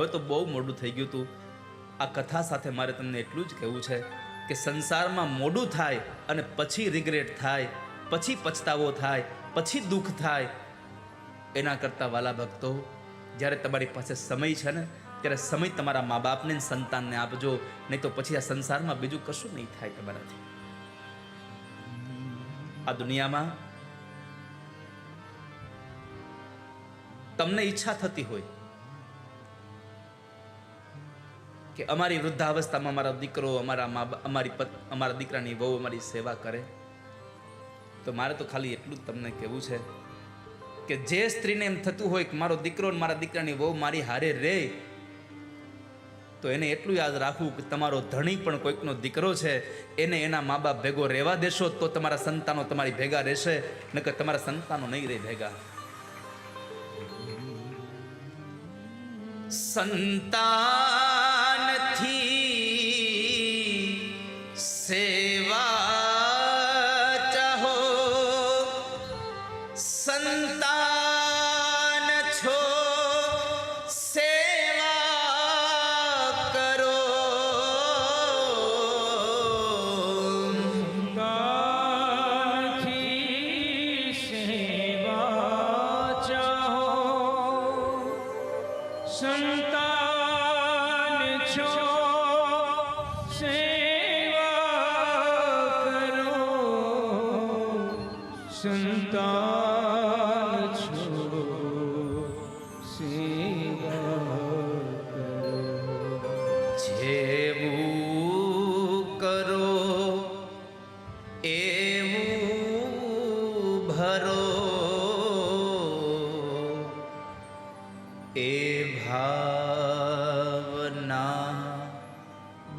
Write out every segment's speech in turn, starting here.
હવે તો બહુ મોડું થઈ ગયું હતું. આ કથા સાથે મારે તમને એટલું જ કહેવું છે કે સંસારમાં મોડું થાય અને પછી રિગ્રેટ થાય, પછી પછતાવો થાય, પછી દુઃખ થાય, એના કરતાં વાલા ભક્તો, જ્યારે તમારી પાસે સમય છે ને ત્યારે સમય તમારા મા બાપને સંતાનને આપજો, નહીં તો પછી આ સંસારમાં બીજું કશું નહીં થાય તમારાથી. આ દુનિયામાં તમને ઈચ્છા થતી હોય કે અમારી વૃદ્ધાવસ્થામાં અમારા દીકરો, અમારા દીકરાની વહુ અમારી સેવા કરે, તો મારે તો ખાલી એટલું જ તમને કહેવું છે કે જે સ્ત્રીને એમ થતું હોય કે મારો દીકરો અને મારા દીકરાની વહુ મારી હારે રહે, તો એને એટલું યાદ રાખવું કે તમારો ધણી પણ કોઈકનો દીકરો છે, એને એના મા બાપ ભેગો રહેવા દેશો તો તમારા સંતાનો તમારી ભેગા રહેશે, નકર તમારા સંતાનો નહીં રહે ભેગા. સંતાનથી સેવા ચાહો, સંતાન છો સેવા કરો. સંતાનથી સેવા ચાહો, સંતાન છો સેવા કરો, સંતાન છો સેવા કરો. જેવું કરો એવું ભરો, એ ભાવના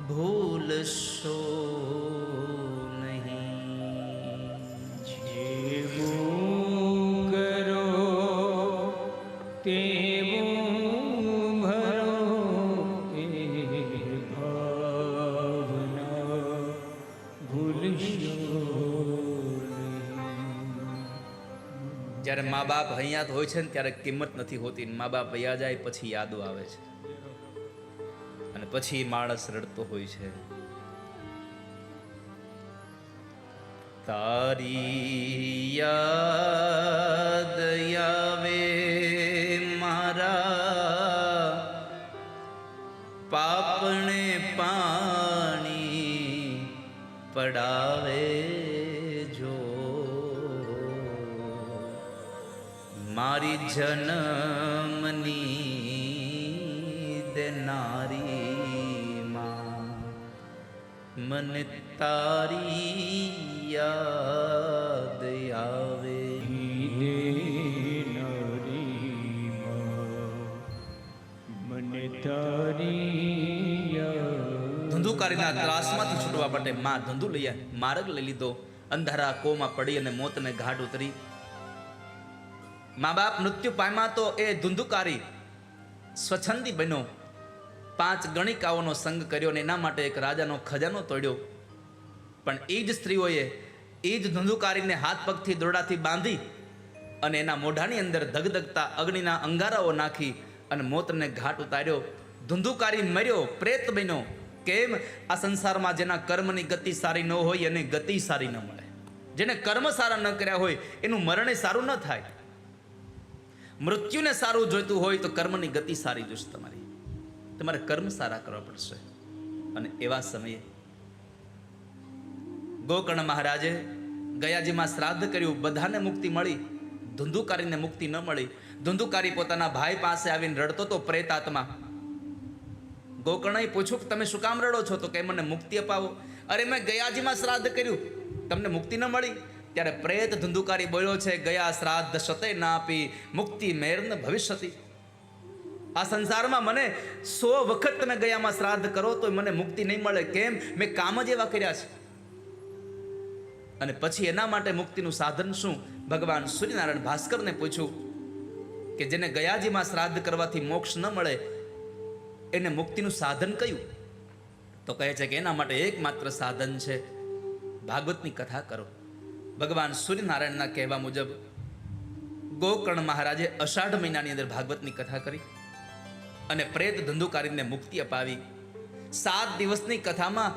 ભૂલશો નહીં. જેવું કરો તેવું ભરો, એ ભાવના ભૂલશો નહીં. જ્યારે મા બાપ હૈયાત હોય છે ને ત્યારે કિંમત નથી હોતી, મા બાપ હૈયા જાય પછી યાદો આવે છે અને પછી માણસ રડતો હોય છે. તારી યાદ આવે મારા પાપણે પાણી પડાવે જો, મારી જન્મની દેનારી માં, મને તારી યાદ આવે. મને તારી ધંધુકારીના ત્રાસમાંથી છૂટવા માટે માં ધંધુ લઈ માર્ગ લઈ લીધો. અંધારા કોમાં પડી અને મોતને ઘાટ ઉતરી. મા બાપ મૃત્યુ પામ્યા તો એ ધુંધુકારી સ્વચ્છંદી બન્યો, 5 ગણિકાઓનો સંગ કર્યો અને એના માટે એક રાજાનો ખજાનો તોડ્યો. પણ એ જ સ્ત્રીઓએ એ જ ધુંધુકારીને હાથ પગથી દોરડાથી બાંધી અને એના મોઢાની અંદર ધગધગતા અગ્નિના અંગારાઓ નાખી અને મોતને ઘાટ ઉતાર્યો. ધુંધુકારી મર્યો, પ્રેત બન્યો. કેમ? આ સંસારમાં જેના કર્મની ગતિ સારી ન હોય એને ગતિ સારી ન મળે. જેને કર્મ સારા ન કર્યા હોય એનું મરણે સારું ન થાય. મૃત્યુને સારું જોઈતું હોય તો કર્મની ગતિ સારી જોઈશે. તમારે કર્મ સારા કરવા પડશે. અને એવા સમયે ગોકર્ણ મહારાજે ગયાજીમાં શ્રાદ્ધ કર્યું, બધાને મુક્તિ મળી, ધુંધુકારીને મુક્તિ ન મળી. ધુંધુકારી પોતાના ભાઈ પાસે આવીને રડતો તો પ્રેતાત્મા. ગોકર્ણએ પૂછ્યું કે તમે શું કામ રડો છો? તો કે મને મુક્તિ અપાવો. અરે મેં ગયાજીમાં શ્રાદ્ધ કર્યું, તમને મુક્તિ ન મળી? ત્યારે પ્રેત ધુંધુકારી બોલ્યો છે, ગયા શ્રાદ્ધ શતે ના આપી, મુક્તિ મેર્ન ભવિષ્યતિ. આ સંસારમાં મને 100 વખત તમે ગયામાં શ્રાદ્ધ કરો તો મને મુક્તિ નહીં મળે. કેમ? મેં કામ જ એવા કર્યા છે. અને પછી એના માટે મુક્તિનું સાધન શું? ભગવાન સૂર્યનારાયણ ભાસ્કરને પૂછ્યું કે જેને ગયાજીમાં શ્રાદ્ધ કરવાથી મોક્ષ ન મળે એને મુક્તિનું સાધન કયું? તો કહે છે કે એના માટે એકમાત્ર સાધન છે ભાગવતની કથા કરો. ભગવાન સૂર્યનારાયણના કહેવા મુજબ ગોકર્ણ મહારાજે અષાઢ મહિનાની અંદર ભાગવતની કથા કરી અને પ્રેત ધંધુકારીને મુક્તિ અપાવી. 7 દિવસની કથામાં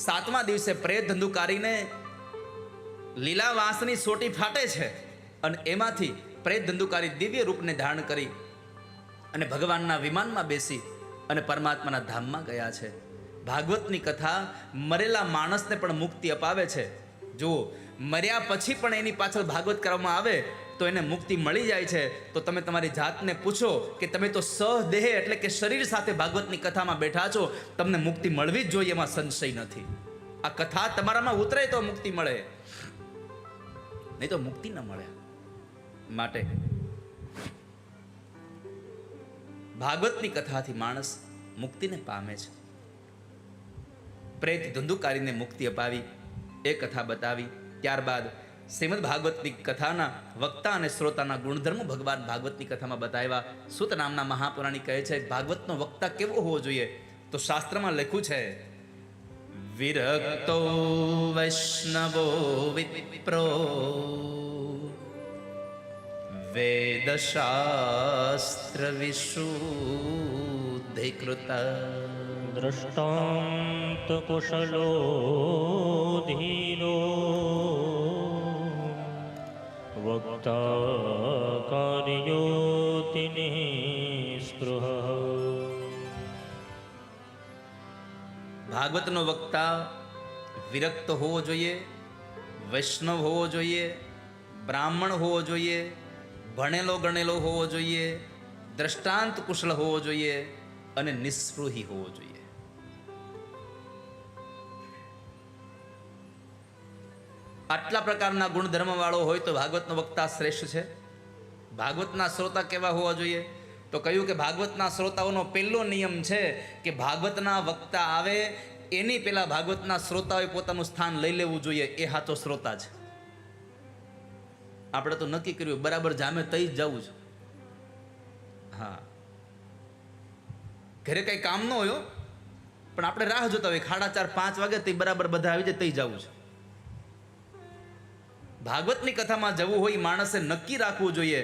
7મા દિવસે પ્રેત ધંધુકારીને લીલા વાંસની સોટી ફાટે છે અને એમાંથી પ્રેત ધંધુકારી દિવ્ય રૂપને ધારણ કરી અને ભગવાનના વિમાનમાં બેસી અને પરમાત્માના ધામમાં ગયા છે. ભાગવતની કથા મરેલા માણસને પણ મુક્તિ અપાવે છે. જુઓ, મર્યા પછી પણ એની પાછળ ભાગવત કરવામાં આવે તો એને મુક્તિ મળી જાય છે. તો તમે તમારી જાતને પૂછો કે તમે તો સહદેહ એટલે કે શરીર સાથે ભાગવતની કથામાં બેઠા છો, તમને મુક્તિ મળવી જ જોઈએ, એમાં સંશય નથી. આ કથા તમારામાં ઉતરે તો મુક્તિ મળે, નહીં તો મુક્તિ ન મળે. માટે ભાગવતની કથાથી માણસ મુક્તિને પામે છે. પ્રેત ધંધુકારીને મુક્તિ અપાવી એ કથા બતાવી. ત્યારબાદ શ્રીમદ ભાગવતની કથાના વક્તા અને શ્રોતાના ગુણધર્મો ભગવાન ભાગવતની કથામાં બતાવ્યા. સૂત નામના મહાપુરાણી કહે છે ભાગવતનો વક્તા કેવો હોવો જોઈએ? તો શાસ્ત્રમાં લખ્યું છે, વિરક્તો વૈષ્ણવો વિપ્રો વેદ શાસ્ત્ર વિશુદ્ધિકૃત દ્રષ્ટાંત કુશલો ધીરો વક્તા કાર્યોતિને સ્પૃહ. ભાગવતનો વક્તા વિરક્ત હોવો જોઈએ, વૈષ્ણવ હોવો જોઈએ, બ્રાહ્મણ હોવો જોઈએ, ભણેલો ગણેલો હોવો જોઈએ, દ્રષ્ટાંત કુશળ હોવો જોઈએ અને નિસ્પૃહી હોવો જોઈએ. આટલા પ્રકારના ગુણધર્મ વાળો હોય તો ભાગવતનો વક્તા શ્રેષ્ઠ છે. ભાગવતના શ્રોતા કેવા હોવા જોઈએ? તો કહ્યું કે ભાગવતના શ્રોતાઓનો પહેલો નિયમ છે કે ભાગવતના વક્તા આવે એની પહેલા ભાગવતના શ્રોતાઓએ પોતાનું સ્થાન લઈ લેવું જોઈએ. એ સાચો શ્રોતા છે. આપણે તો નક્કી કર્યું બરાબર જામે તઈ જ જવું છે. હા, ઘરે કઈ કામ ન હોય પણ આપણે રાહ જોતા હોય 4:30-5 વાગે તઈ બરાબર બધા આવી જાય તઈ જવું છે. ભાગવતની કથામાં જવું હોય માણસે નક્કી રાખવું જોઈએ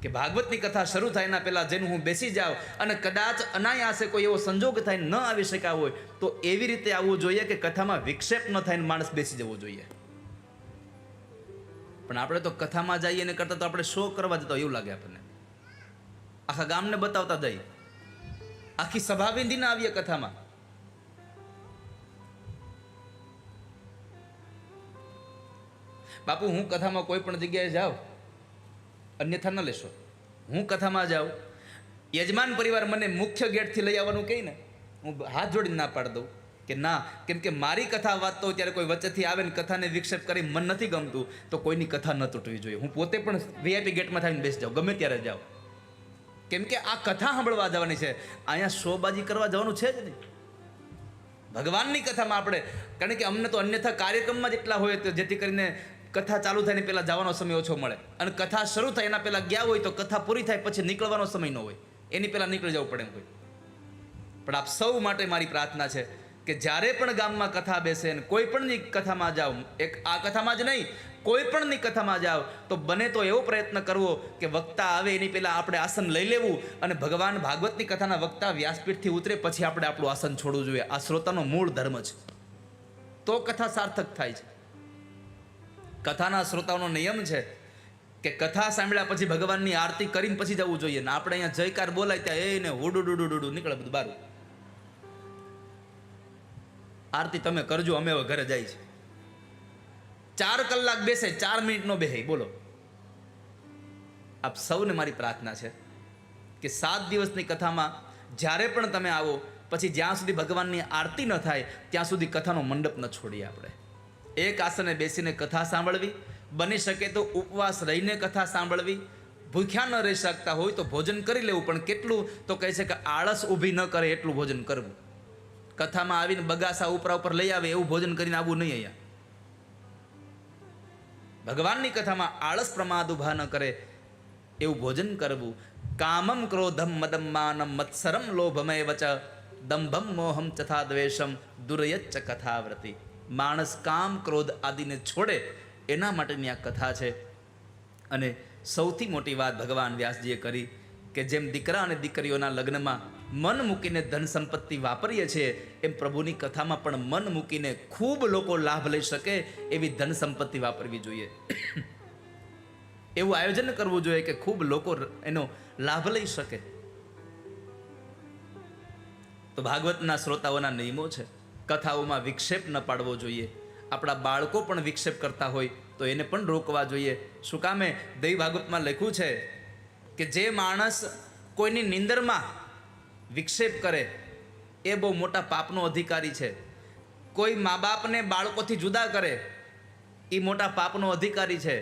કે ભાગવતની કથા શરૂ થાય એના પહેલા જેનું હું બેસી જાઉં અને કદાચ અનાયાસે કોઈ એવો સંજોગ થાય ન આવી શક્યા હોય તો એવી રીતે આવવું જોઈએ કે કથામાં વિક્ષેપ ન થાય માણસ બેસી જવો જોઈએ. પણ આપણે તો કથામાં જઈએ ને કરતા તો આપણે શો કરવા જતા એવું લાગે આપણને. આખા ગામને બતાવતા જઈએ, આખી સભા વિંધીને આવીએ કથામાં. બાપુ હું કથામાં કોઈ પણ જગ્યાએ જાઉં અન્યથા ન લેશો. હું કથામાં જાઉં, યજમાન પરિવાર મને મુખ્ય ગેટથી લઈ આવવાનું કહે ને, હું હાથ જોડીને ના પાડી દઉં કે ના, કેમ કે મારી કથા વાંચતો ત્યારે કોઈ વચ્ચેથી આવે ને કથાને વિક્ષેપ કરી મન નથી ગમતું તો કોઈની કથા ન તૂટવી જોઈએ. હું પોતે પણ વીઆઈપી ગેટમાં થઈને બેસી જાઉં, ગમે ત્યારે જાઉં, કેમ કે આ કથા સાંભળવા જવાની છે. અહીંયા શોબાજી કરવા જવાનું છે જ નહીં. ભગવાનની કથામાં આપણે, કારણ કે અમને તો અન્યથા કાર્યક્રમમાં જ એટલા હોય તો જેથી કરીને કથા ચાલુ થાય ને પહેલાં જવાનો સમય ઓછો મળે, અને કથા શરૂ થાય એના પહેલાં ગયા હોય તો કથા પૂરી થાય પછી નીકળવાનો સમય ન હોય, એની પહેલાં નીકળી જવું પડે એમ હોય. પણ આપ સૌ માટે મારી પ્રાર્થના છે કે જ્યારે પણ ગામમાં કથા બેસે ને કોઈ પણની કથામાં જાઓ, એક આ કથામાં જ નહીં કોઈ પણની કથામાં જાઓ તો બને તો એવો પ્રયત્ન કરવો કે વક્તા આવે એની પહેલાં આપણે આસન લઈ લેવું અને ભગવાન ભાગવતની કથાના વક્તા વ્યાસપીઠથી ઉતરે પછી આપણે આપણું આસન છોડવું જોઈએ. આ શ્રોતાનો મૂળ ધર્મ છે, તો કથા સાર્થક થાય છે. કથાના શ્રોતાઓનો નિયમ છે કે કથા સાંભળ્યા પછી ભગવાનની આરતી કરીને પછી જવું જોઈએ ને આપણે અહીંયા જયકાર બોલાય ત્યાં એને હુડુડુડુડુડુ નીકળે બધું બારું. આરતી તમે કરજો, અમે હવે ઘરે જાય છે. 4 કલાક બેસે 4 મિનિટ નો બેહે, બોલો. આપ સૌને મારી પ્રાર્થના છે કે 7 દિવસની કથામાં જ્યારે પણ તમે આવો પછી જ્યાં સુધી ભગવાનની આરતી ન થાય ત્યાં સુધી કથાનો મંડપ ન છોડીએ. આપણે એક આસને બેસીને કથા સાંભળવી, બની શકે તો ઉપવાસ રહીને કથા સાંભળવી. ભૂખ્યા ન રહી શકતા હોય તો ભોજન કરી લેવું, પણ કેટલું તો કહે છે કે આળસ ઊભી ન કરે એટલું ભોજન કરવું. કથામાં આવીને બગાસા ઉપરા ઉપર લઈ આવે એવું ભોજન કરીને આવવું નહીં. અહીંયા ભગવાનની કથામાં આળસ પ્રમાદ ઉભા ન કરે એવું ભોજન કરવું. કામમ ક્રોધમ મદમ માનમ મત્સરમ લોભમય વચ દંભમ મોહમ તથા દ્વેષમ દુર્યચ્ચ કથાવ્રતિ. માણસ કામ ક્રોધ આદિને છોડે એના માટેની આ કથા છે. અને સૌથી મોટી વાત ભગવાન વ્યાસજીએ કરી કે જેમ દીકરા અને દીકરીઓના લગ્નમાં મન મૂકીને ધન સંપત્તિ વાપરીએ છીએ, એમ પ્રભુની કથામાં પણ મન મૂકીને ખૂબ લોકો લાભ લઈ શકે એવી ધન સંપત્તિ વાપરવી જોઈએ. એવું આયોજન કરવું જોઈએ કે ખૂબ લોકો એનો લાભ લઈ શકે. તો ભાગવતના શ્રોતાઓના નિયમો છે. કથાઓમાં વિક્ષેપ ન પાડવો જોઈએ. આપણા બાળકો પણ વિક્ષેપ કરતા હોય તો એને પણ રોકવા જોઈએ. શું કામે દૈવ ભાગવતમાં લખ્યું છે કે જે માણસ કોઈની નિંદરમાં વિક્ષેપ કરે એ બહુ મોટા પાપનો અધિકારી છે. કોઈ મા બાપને બાળકોથી જુદા કરે એ મોટા પાપનો અધિકારી છે.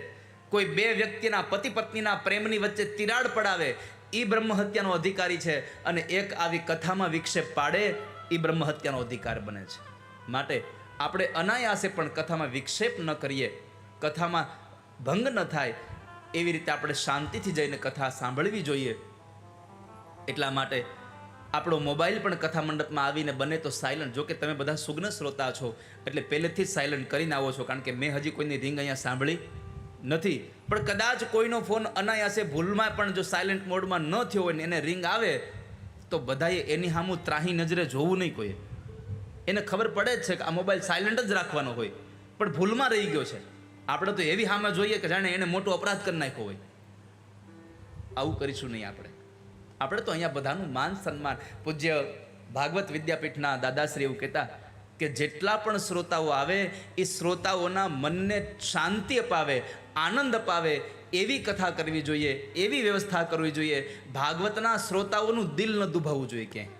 કોઈ બે વ્યક્તિના પતિ પત્નીના પ્રેમની વચ્ચે તિરાડ પડાવે એ બ્રહ્મ હત્યાનો અધિકારી છે. અને એક આવી કથામાં વિક્ષેપ પાડે એ બ્રહ્મ હત્યાનો અધિકાર બને છે. માટે આપણે અનાયાસે પણ કથામાં વિક્ષેપ ન કરીએ, કથામાં ભંગ ન થાય એવી રીતે આપણે શાંતિથી જઈને કથા સાંભળવી જોઈએ. એટલા માટે આપણો મોબાઈલ પણ કથા મંડપમાં આવીને બને તો સાયલન્ટ. જો કે તમે બધા સુગ્ન શ્રોતા છો એટલે પહેલેથી જ સાયલન્ટ કરીને આવો છો, કારણ કે મેં હજી કોઈની રિંગ અહીંયા સાંભળી નથી. પણ કદાચ કોઈનો ફોન અનાયાસે ભૂલમાં પણ જો સાયલન્ટ મોડમાં ન થયો હોય ને એને રિંગ આવે તો બધાએ એની સામું ત્રાહી નજરે જોવું નહીં. કોઈ એને ખબર પડે જ છે કે આ મોબાઈલ સાયલન્ટ જ રાખવાનો હોય, પણ ભૂલમાં રહી ગયો છે. આપણે તો એવી સામે જોઈએ કે જાણે એને મોટો અપરાધ કરી નાખ્યો હોય. આવું કરીશું નહીં આપણે. આપણે તો અહીંયા બધાનું માન સન્માન. પૂજ્ય ભાગવત વિદ્યાપીઠના દાદાશ્રી એવું કહેતા કે જેટલા પણ શ્રોતાઓ આવે એ શ્રોતાઓના મનને શાંતિ અપાવે, આનંદ અપાવે એવી કથા કરવી જોઈએ, એવી વ્યવસ્થા કરવી જોઈએ. ભાગવતના શ્રોતાઓનું દિલ ન દુભાવવું જોઈએ ક્યાંય.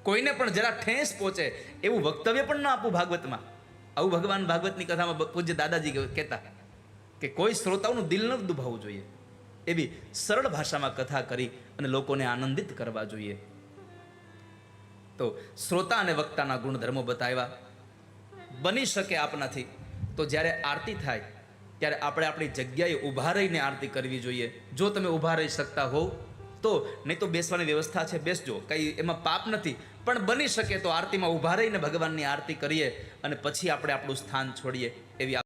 કોઈને પણ જરા ઠેસ પહોંચે એવું વક્તવ્ય પણ ન આપવું ભાગવતમાં. આવું ભગવાન ભાગવતની કથામાં પૂજ્ય દાદાજી કહેતા કે કોઈ શ્રોતાઓનું દિલ ન દુભાવવું જોઈએ. એવી સરળ ભાષામાં કથા કરી અને લોકોને આનંદિત કરવા જોઈએ. તો શ્રોતા અને વક્તાના ગુણધર્મો બતાવ્યા. બની શકે આપનાથી તો જ્યારે આરતી થાય ત્યારે આપણે આપણી જગ્યાએ ઊભા રહીને આરતી કરવી જોઈએ. જો તમે ઊભા રહી શકતા હોવ તો, નહીં તો બેસવાની વ્યવસ્થા છે, બેસજો, કંઈ એમાં પાપ નથી. પણ બની શકે તો આરતીમાં ઊભા રહીને ભગવાનની આરતી કરીએ અને પછી આપણે આપણું સ્થાન છોડીએ એવી